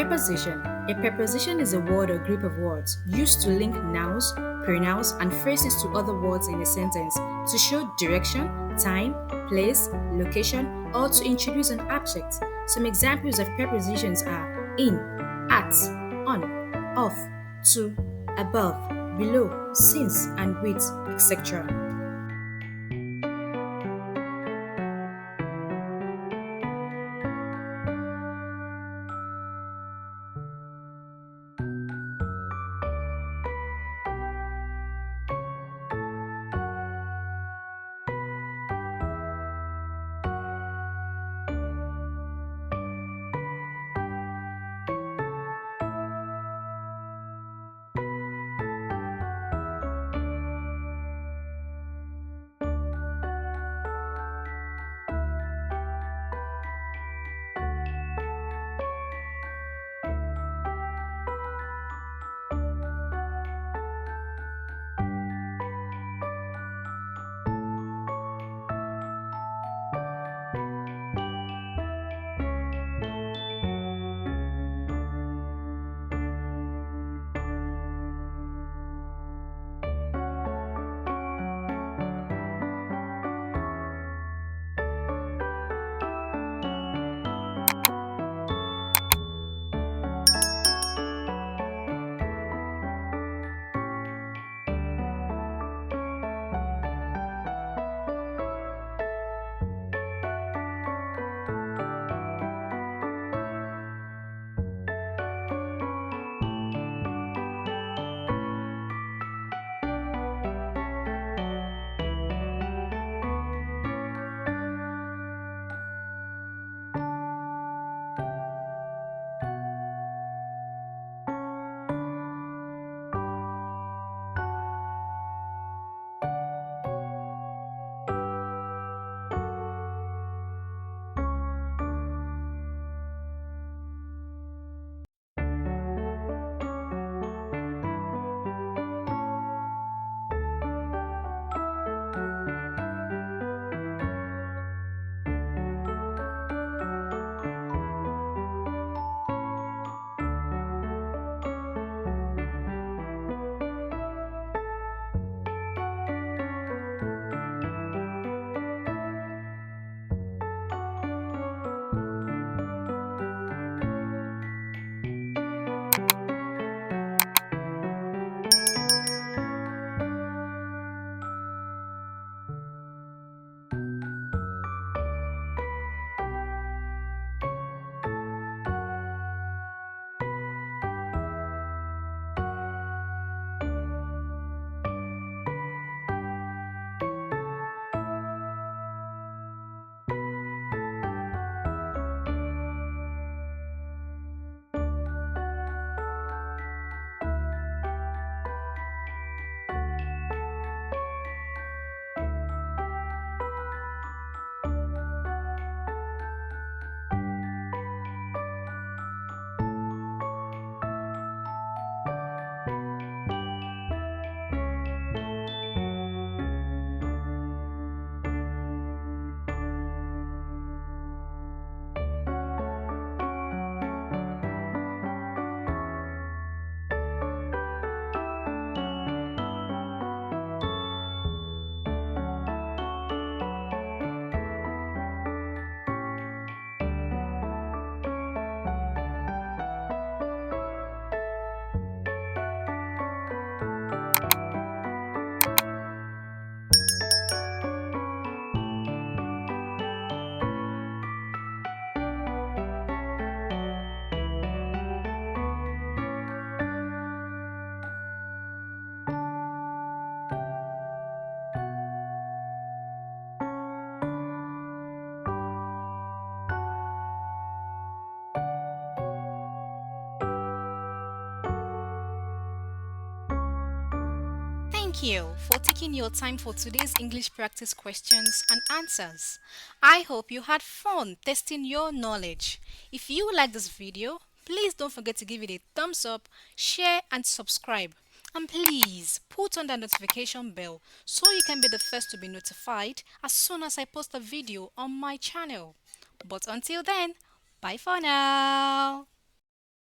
Preposition. A preposition is a word or group of words used to link nouns, pronouns, and phrases to other words in a sentence to show direction, time, place, location, or to introduce an object. Some examples of prepositions are in, at, on, off, to, above, below, since, and with, etc. Thank you for taking your time for today's English practice questions and answers. I hope you had fun testing your knowledge. If you like this video, please don't forget to give it a thumbs up, share and subscribe. And please put on the notification bell so you can be the first to be notified as soon as I post a video on my channel. But until then, bye for now.